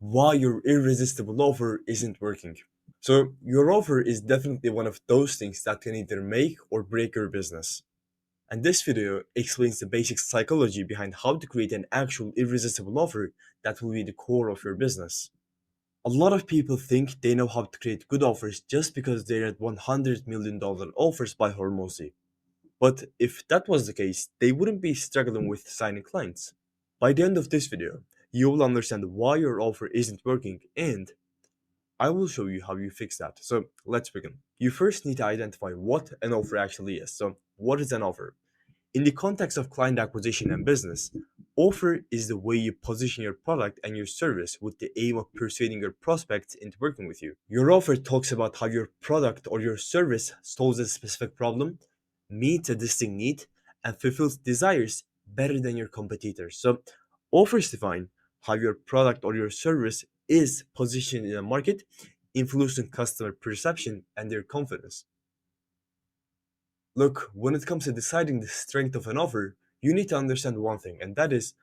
why your irresistible offer isn't working. So, your offer is definitely one of those things that can either make or break your business. And this video explains the basic psychology behind how to create an actual irresistible offer that will be the core of your business. A lot of people think they know how to create good offers just because they read $100 million offers by Hormozi. But if that was the case, they wouldn't be struggling with signing clients. By the end of this video, you will understand why your offer isn't working and I will show you how you fix that. So let's begin. You first need to identify what an offer actually is. So, what is an offer? In the context of client acquisition and business, offer is the way you position your product and your service with the aim of persuading your prospects into working with you. Your offer talks about how your product or your service solves a specific problem, meets a distinct need, and fulfills desires better than your competitors. So, offers define how your product or your service is positioned in a market, influencing customer perception and their confidence. Look, when it comes to deciding the strength of an offer, you need to understand one thing, and that is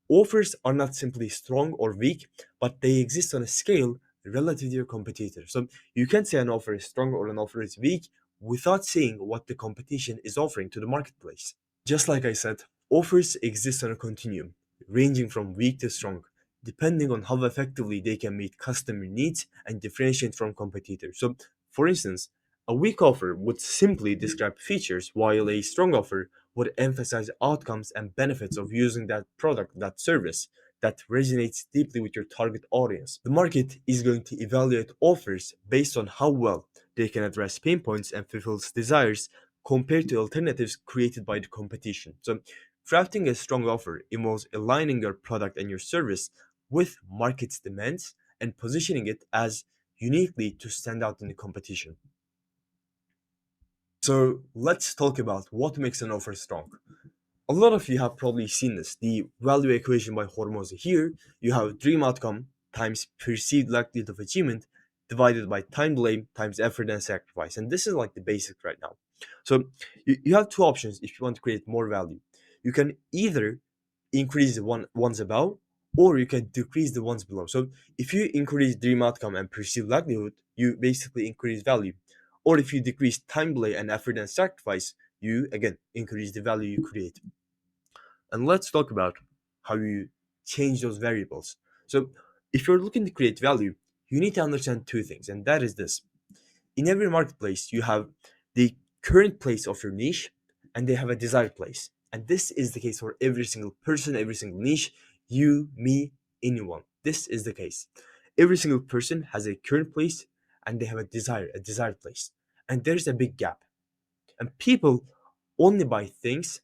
offers are not simply strong or weak, but they exist on a scale relative to your competitor. So you can't say an offer is strong or an offer is weak without seeing what the competition is offering to the marketplace. Just like I said, offers exist on a continuum, ranging from weak to strong, depending on how effectively they can meet customer needs and differentiate from competitors. So, for instance, a weak offer would simply describe features, while a strong offer would emphasize outcomes and benefits of using that product, that service that resonates deeply with your target audience. The market is going to evaluate offers based on how well they can address pain points and fulfill desires compared to alternatives created by the competition. So, crafting a strong offer involves aligning your product and your service with market's demands and positioning it as uniquely to stand out in the competition. So, let's talk about what makes an offer strong. A lot of you have probably seen this, the value equation by Hormozi. Here, you have dream outcome times perceived likelihood of achievement divided by time delay times effort and sacrifice. And this is like the basic right now. So you have two options if you want to create more value. You can either increase the ones above or you can decrease the ones below. So if you increase dream outcome and perceived likelihood, you basically increase value. Or if you decrease time delay and effort and sacrifice, you again increase the value you create. And let's talk about how you change those variables. So, if you're looking to create value, you need to understand two things, and that is this. In every marketplace, you have the current place of your niche and they have a desired place. And this is the case for every single person, every single niche, you, me, anyone. This is the case. Every single person has a current place and they have a desired place. And there's a big gap. And people only buy things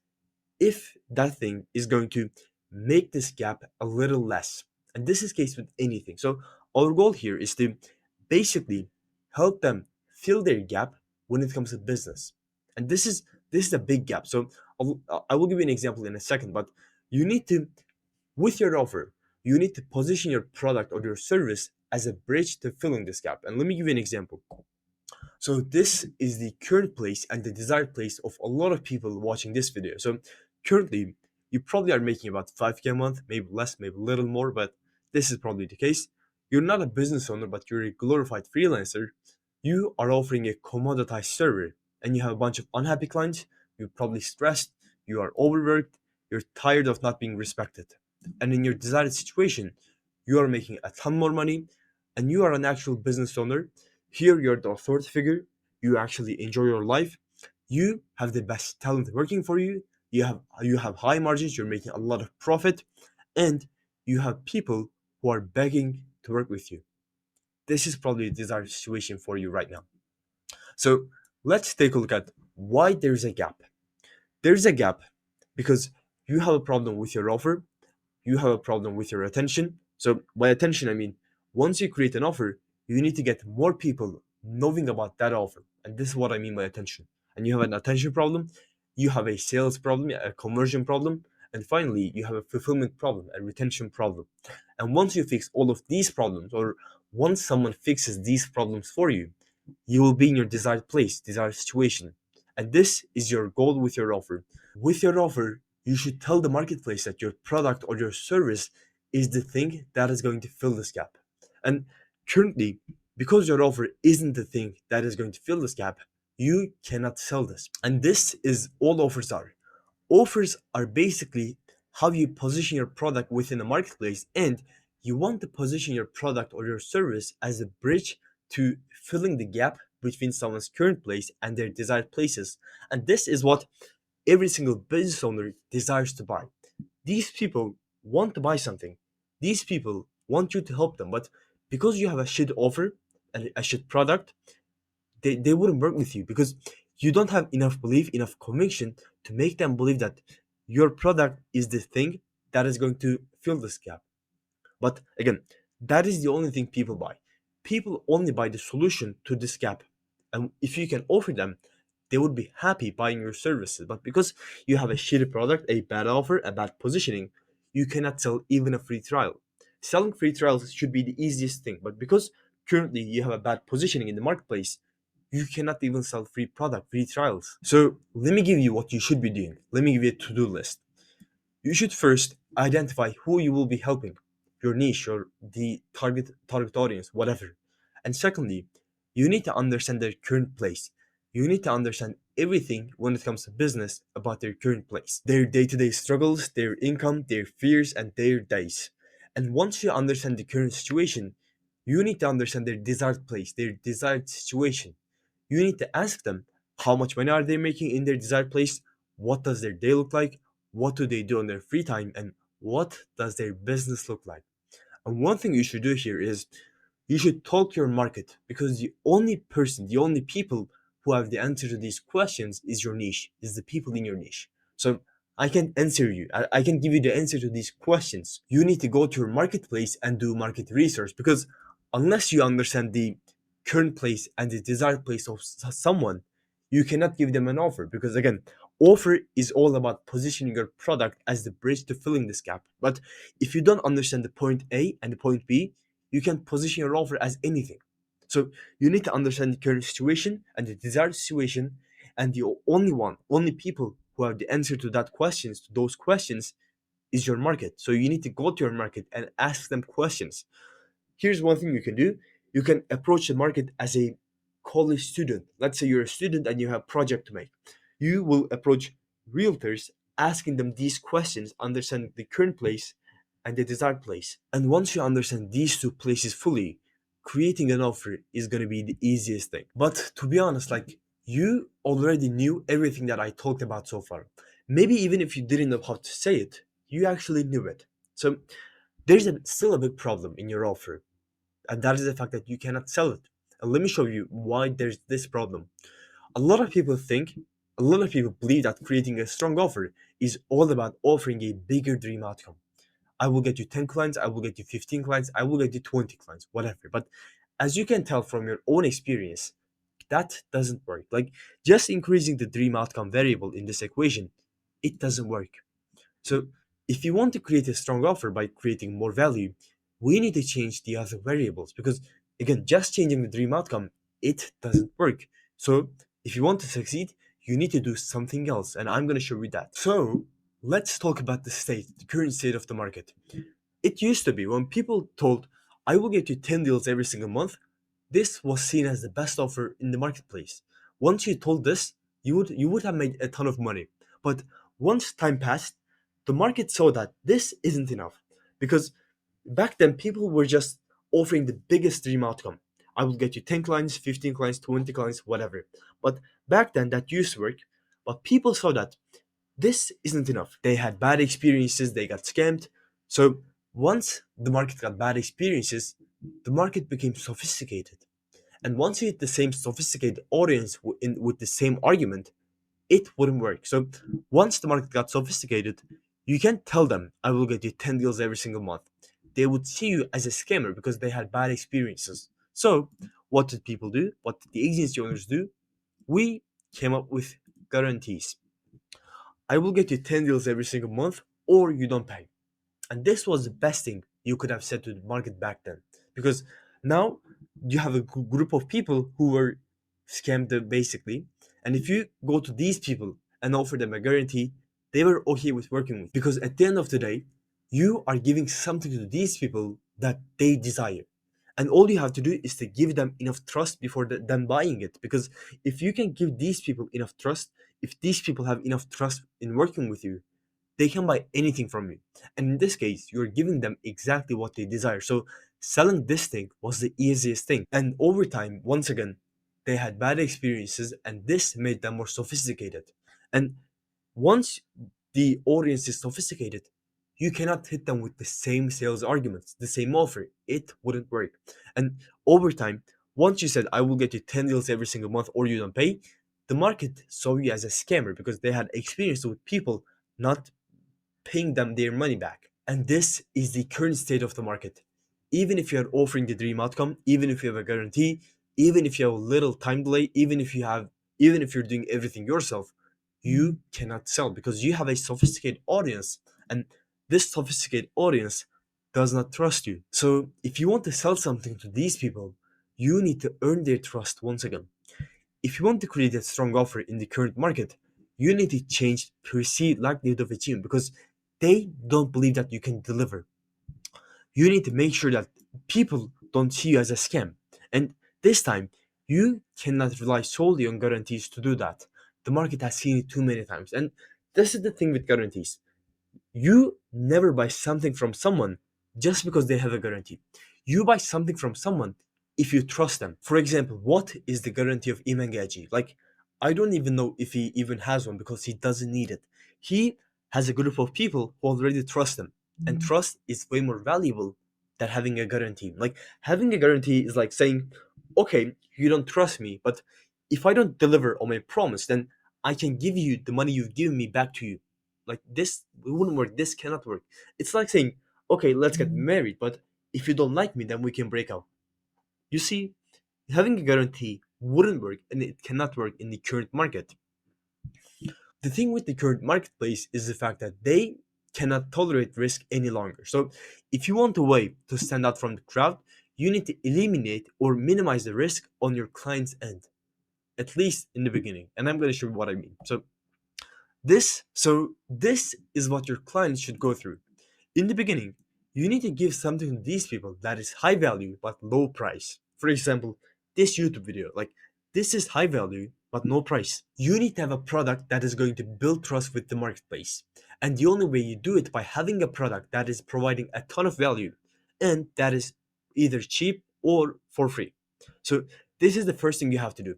if that thing is going to make this gap a little less. And this is case with anything. So our goal here is to basically help them fill their gap when it comes to business. And this is a big gap. So I will give you an example in a second, but you need to with your offer, you need to position your product or your service as a bridge to filling this gap. And let me give you an example. So this is the current place and the desired place of a lot of people watching this video. So currently, you probably are making about 5K a month, maybe less, maybe a little more, but this is probably the case. You're not a business owner, but you're a glorified freelancer. You are offering a commoditized server and you have a bunch of unhappy clients. You're probably stressed, you are overworked, you're tired of not being respected. And in your desired situation, you are making a ton more money and you are an actual business owner. Here, you're the authority figure. You actually enjoy your life. You have the best talent working for you. You have high margins. You're making a lot of profit, and you have people who are begging to work with you. This is probably a desired situation for you right now. So let's take a look at why there's a gap. There's a gap because you have a problem with your offer. You have a problem with your attention. So by attention, I mean once you create an offer, you need to get more people knowing about that offer. And this is what I mean by attention. And you have an attention problem, you have a sales problem, a conversion problem, and finally you have a fulfillment problem, a retention problem. And once you fix all of these problems, or once someone fixes these problems for you, you will be in your desired place, desired situation. And this is your goal with your offer. With your offer, you should tell the marketplace that your product or your service is the thing that is going to fill this gap. And currently, because your offer isn't the thing that is going to fill this gap, you cannot sell this. And this is all offers are. Offers are basically how you position your product within a marketplace, and you want to position your product or your service as a bridge to filling the gap between someone's current place and their desired places. And this is what every single business owner desires to buy. These people want to buy something. These people want you to help them, but because you have a shit offer and a shit product, they wouldn't work with you because you don't have enough belief, enough conviction to make them believe that your product is the thing that is going to fill this gap. But again, that is the only thing people buy. People only buy the solution to this gap. And if you can offer them, they would be happy buying your services. But because you have a shitty product, a bad offer, a bad positioning, you cannot sell even a free trial. Selling free trials should be the easiest thing. But because currently you have a bad positioning in the marketplace, you cannot even sell free product, free trials. So let me give you what you should be doing. Let me give you a to-do list. You should first identify who you will be helping, your niche or the target audience, whatever. And secondly, you need to understand their current place. You need to understand everything when it comes to business about their current place, their day-to-day struggles, their income, their fears, and their days. And once you understand the current situation, you need to understand their desired place, their desired situation. You need to ask them how much money are they making in their desired place, what does their day look like, what do they do on their free time, and what does their business look like. And one thing you should do here is you should talk to your market because the only people who have the answer to these questions is your niche, is the people in your niche. So I can answer you. I can give you the answer to these questions. You need to go to your marketplace and do market research because unless you understand the current place and the desired place of someone, you cannot give them an offer because again, offer is all about positioning your product as the bridge to filling this gap. But if you don't understand the point A and the point B, you can position your offer as anything. So you need to understand the current situation and the desired situation, and the only people who have the answer to those questions, is your market. So you need to go to your market and ask them questions. Here's one thing you can do. You can approach the market as a college student. Let's say you're a student and you have a project to make. You will approach realtors asking them these questions, understand the current place and the desired place. And once you understand these two places fully, creating an offer is going to be the easiest thing. But to be honest, like, you already knew everything that I talked about so far. Maybe even if you didn't know how to say it, you actually knew it. So still a big problem in your offer, and that is the fact that you cannot sell it. And let me show you why there's this problem. A lot of people think, a lot of people believe that creating a strong offer is all about offering a bigger dream outcome. I will get you 10 clients, I will get you 15 clients, I will get you 20 clients, whatever. But as you can tell from your own experience, that doesn't work. Like, just increasing the dream outcome variable in this equation, it doesn't work. So if you want to create a strong offer by creating more value, we need to change the other variables because again, just changing the dream outcome, it doesn't work. So if you want to succeed, you need to do something else, and I'm going to show you that. So let's talk about the current state of the market. It used to be when people told, I will get you 10 deals every single month, this was seen as the best offer in the marketplace. Once you told this, you would have made a ton of money. But once time passed, the market saw that this isn't enough. Because back then people were just offering the biggest dream outcome. I will get you 10 clients, 15 clients, 20 clients, whatever. But back then that used to work. But people saw that this isn't enough. They had bad experiences, they got scammed. So once the market got bad experiences, the market became sophisticated. And once you hit the same sophisticated audience with the same argument, it wouldn't work. So once the market got sophisticated, you can't tell them, I will get you 10 deals every single month. They would see you as a scammer because they had bad experiences. So what did people do? What did the agency owners do? We came up with guarantees. I will get you 10 deals every single month or you don't pay. And this was the best thing you could have said to the market back then. Because now you have a group of people who were scammed basically. And if you go to these people and offer them a guarantee, they were okay with working with. Because at the end of the day, you are giving something to these people that they desire. And all you have to do is to give them enough trust before them buying it. Because if you can give these people enough trust, if these people have enough trust in working with you, they can buy anything from you. And in this case, you're giving them exactly what they desire. So selling this thing was the easiest thing. And over time, once again, they had bad experiences and this made them more sophisticated. And once the audience is sophisticated, you cannot hit them with the same sales arguments, the same offer. It wouldn't work. And over time, once you said, I will get you 10 deals every single month or you don't pay, the market saw you as a scammer because they had experience with people not paying them their money back. And this is the current state of the market. Even if you are offering the dream outcome, even if you have a guarantee, even if you have a little time delay, even if you're doing everything yourself, you cannot sell because you have a sophisticated audience and this sophisticated audience does not trust you. So if you want to sell something to these people, you need to earn their trust once again. If you want to create a strong offer in the current market, you need to change perceived likelihood of achievement because they don't believe that you can deliver. You need to make sure that people don't see you as a scam. And this time, you cannot rely solely on guarantees to do that. The market has seen it too many times. And this is the thing with guarantees. You never buy something from someone just because they have a guarantee. You buy something from someone if you trust them. For example, what is the guarantee of Iman Gaji? Like, I don't even know if he even has one because he doesn't need it. He has a group of people who already trust him. And trust is way more valuable than having a guarantee. Like, having a guarantee is like saying, okay, you don't trust me, but if I don't deliver on my promise, then I can give you the money you've given me back to you. Like this it wouldn't work. This cannot work. It's like saying, okay, let's get married, but if you don't like me, then we can break up. You see, having a guarantee wouldn't work and it cannot work in the current market. The thing with the current marketplace is the fact that they cannot tolerate risk any longer. So if you want a way to stand out from the crowd, you need to eliminate or minimize the risk on your client's end, at least in the beginning. And I'm going to show you what I mean. So this is what your clients should go through. In the beginning, you need to give something to these people that is high value but low price. For example, this YouTube video, like this is high value but no price. You need to have a product that is going to build trust with the marketplace. And the only way you do it by having a product that is providing a ton of value and that is either cheap or for free. So this is the first thing you have to do.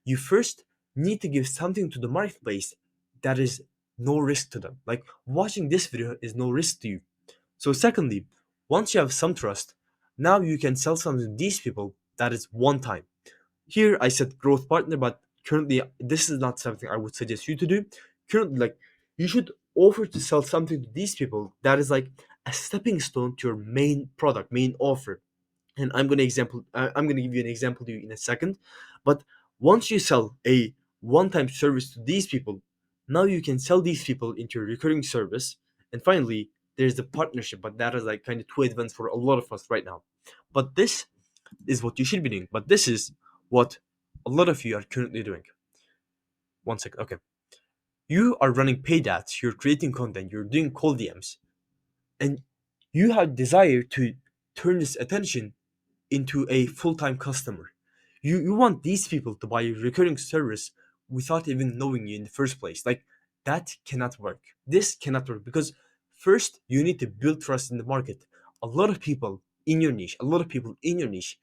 You first need to give something to the marketplace that is no risk to them. Like watching this video is no risk to you. So secondly, once you have some trust, now you can sell something to these people that is one time. Here I said growth partner, but currently this is not something I would suggest you to do. Currently, like you should offer to sell something to these people that is like a stepping stone to your main product, main offer. And I'm gonna give you an example to you in a second. But once you sell a one-time service to these people, now you can sell these people into a recurring service. And finally, there's the partnership, but that is like kind of too advanced for a lot of us right now. But this is what you should be doing. But this is what a lot of you are currently doing. One second, okay. You are running paid ads, you're creating content, you're doing cold DMs, and you have desire to turn this attention into a full-time customer. You want these people to buy a recurring service without even knowing you in the first place. Like that cannot work. This cannot work because first you need to build trust in the market. A lot of people in your niche, a lot of people in your niche,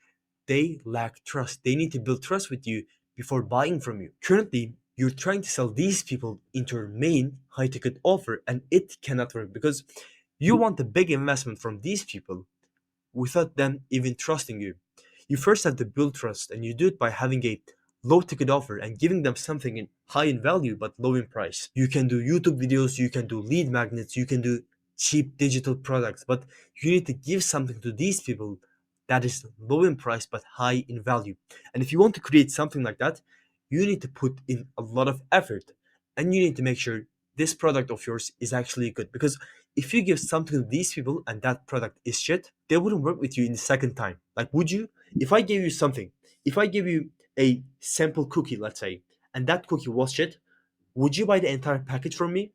they lack trust. They need to build trust with you before buying from you. Currently, you're trying to sell these people into your main high ticket offer and it cannot work because you want a big investment from these people without them even trusting you. You first have to build trust, and you do it by having a low ticket offer and giving them something high in value but low in price. You can do YouTube videos, you can do lead magnets, you can do cheap digital products, but you need to give something to these people that is low in price but high in value. And if you want to create something like that, you need to put in a lot of effort and you need to make sure this product of yours is actually good because if you give something to these people and that product is shit, they wouldn't work with you in the second time. Like, would you? If I gave you something, if I give you a sample cookie, let's say, and that cookie was shit, would you buy the entire package from me?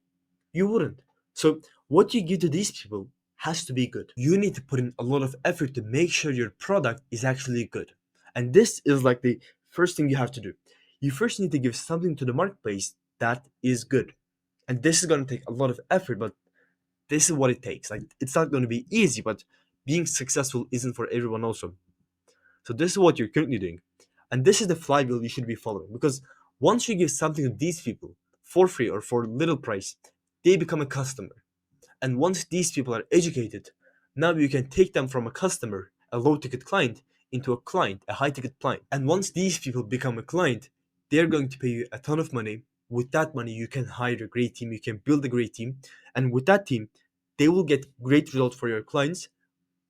You wouldn't. So, what you give to these people has to be good. You need to put in a lot of effort to make sure your product is actually good. And this is like the first thing you have to do. You first need to give something to the marketplace that is good. And this is going to take a lot of effort, but this is what it takes. Like, it's not going to be easy, but being successful isn't for everyone also. So this is what you're currently doing. And this is the flywheel you should be following, because once you give something to these people for free or for little price, they become a customer. And once these people are educated, now you can take them from a customer, a low ticket client, into a client, a high ticket client. And once these people become a client, they're going to pay you a ton of money. With that money, you can hire a great team, you can build a great team. And with that team, they will get great results for your clients.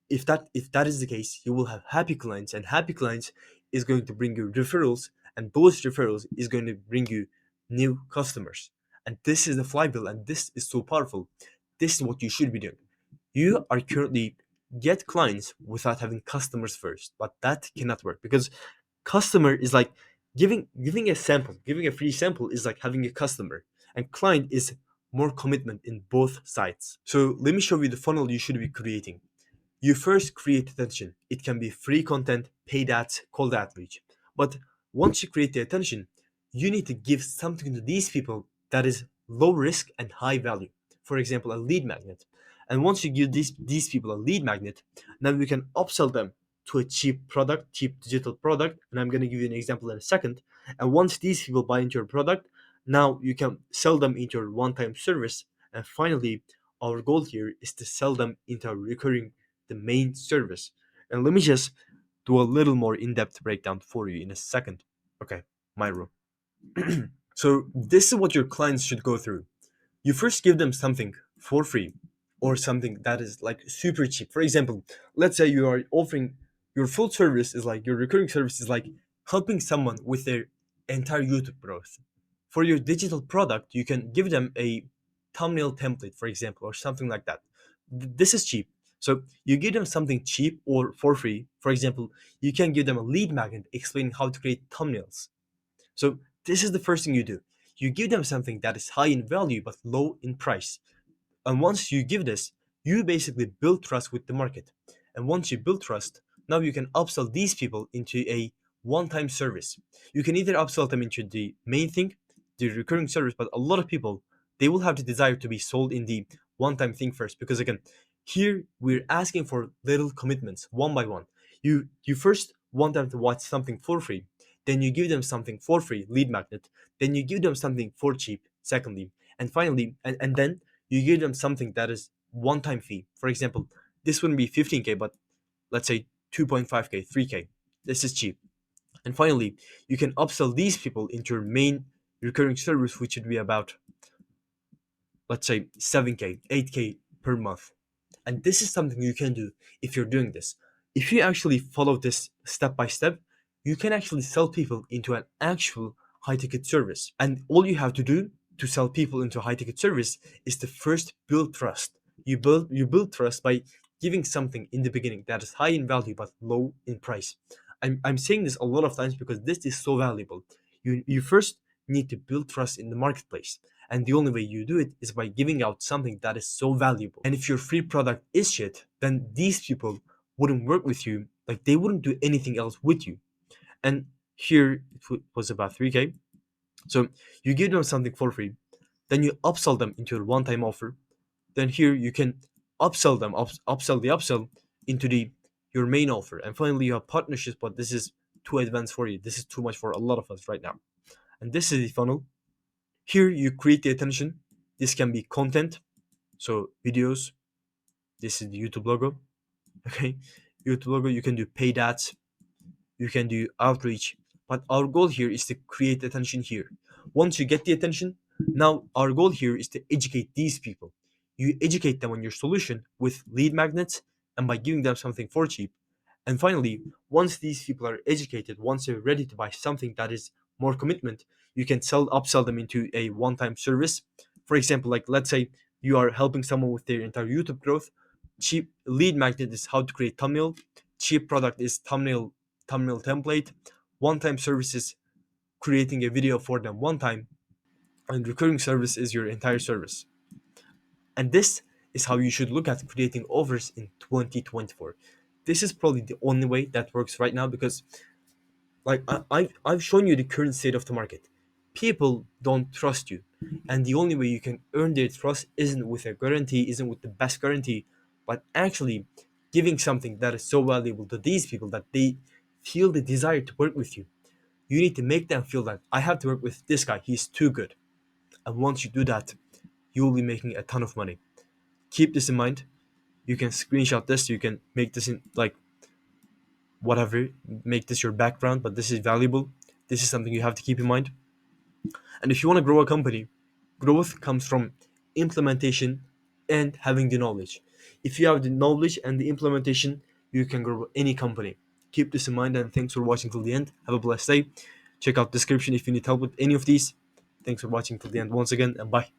If that is the case, you will have happy clients, and happy clients is going to bring you referrals, and those referrals is going to bring you new customers. And this is the flywheel, and this is so powerful. This is what you should be doing. You are currently get clients without having customers first, but that cannot work, because customer is like giving a sample, giving a free sample is like having a customer, and client is more commitment in both sides. So let me show you the funnel you should be creating. You first create attention. It can be free content, paid ads, cold outreach. But once you create the attention, you need to give something to these people that is low risk and high value. For example, a lead magnet. And once you give these people a lead magnet, now you can upsell them to a cheap product, cheap digital product. And I'm going to give you an example in a second. And once these people buy into your product, now you can sell them into your one-time service. And finally, our goal here is to sell them into a recurring, the main service. And let me just do a little more in-depth breakdown for you in a second. Okay, my room. So this is what your clients should go through. You first give them something for free, or something that is like super cheap. For example, let's say you are offering your full service is like your recurring service is like helping someone with their entire YouTube growth. For your digital product, you can give them a thumbnail template, for example, or something like that. This is cheap. So you give them something cheap or for free. For example, you can give them a lead magnet explaining how to create thumbnails. So this is the first thing you do. You give them something that is high in value but low in price. And once you give this, you basically build trust with the market. And once you build trust, now you can upsell these people into a one-time service. You can either upsell them into the main thing, the recurring service, but a lot of people, they will have the desire to be sold in the one-time thing first, because again, here we're asking for little commitments one by one. You first want them to watch something for free, then you give them something for free, lead magnet, then you give them something for cheap, secondly, and finally, and then you give them something that is one-time fee. For example, this wouldn't be 15K, but let's say 2.5K, 3K. This is cheap. And finally, you can upsell these people into your main recurring service, which would be about, let's say, 7K, 8K per month. And this is something you can do if you're doing this. If you actually follow this step by step, you can actually sell people into an actual high ticket service. And all you have to do to sell people into a high ticket service is to first build trust. You build trust by giving something in the beginning that is high in value but low in price. I'm saying this a lot of times because this is so valuable. You first need to build trust in the marketplace. And the only way you do it is by giving out something that is so valuable. And if your free product is shit, then these people wouldn't work with you. Like, they wouldn't do anything else with you. And here it was about 3K. So you give them something for free, then you upsell them into your one-time offer. Then here you can upsell them, upsell the upsell into the your main offer. And finally, you have partnerships, but this is too advanced for you. This is too much for a lot of us right now. And this is the funnel. Here you create the attention. This can be content, so videos. This is the YouTube logo. Okay, YouTube logo. You can do paid ads. You can do outreach. But our goal here is to create attention here. Once you get the attention, now our goal here is to educate these people. You educate them on your solution with lead magnets and by giving them something for cheap. And finally, once these people are educated, once they're ready to buy something that is more commitment, you can upsell them into a one-time service. For example, like, let's say you are helping someone with their entire YouTube growth. Cheap lead magnet is how to create thumbnail. Cheap product is thumbnail template. One-time service is creating a video for them one time, and recurring service is your entire service. And this is how you should look at creating offers in 2024. This is probably the only way that works right now because, like, I've shown you the current state of the market. People don't trust you, and the only way you can earn their trust isn't with a guarantee, isn't with the best guarantee, but actually giving something that is so valuable to these people that they feel the desire to work with you. You need to make them feel that I have to work with this guy, he's too good. And once you do that, you will be making a ton of money. Keep this in mind. You can screenshot this, you can make this in like whatever, make this your background, but this is valuable. This is something you have to keep in mind. And if you want to grow a company, growth comes from implementation and having the knowledge. If you have the knowledge and the implementation, you can grow any company. Keep this in mind, and thanks for watching till the end. Have a blessed day. Check out the description if you need help with any of these. Thanks for watching till the end once again, and bye.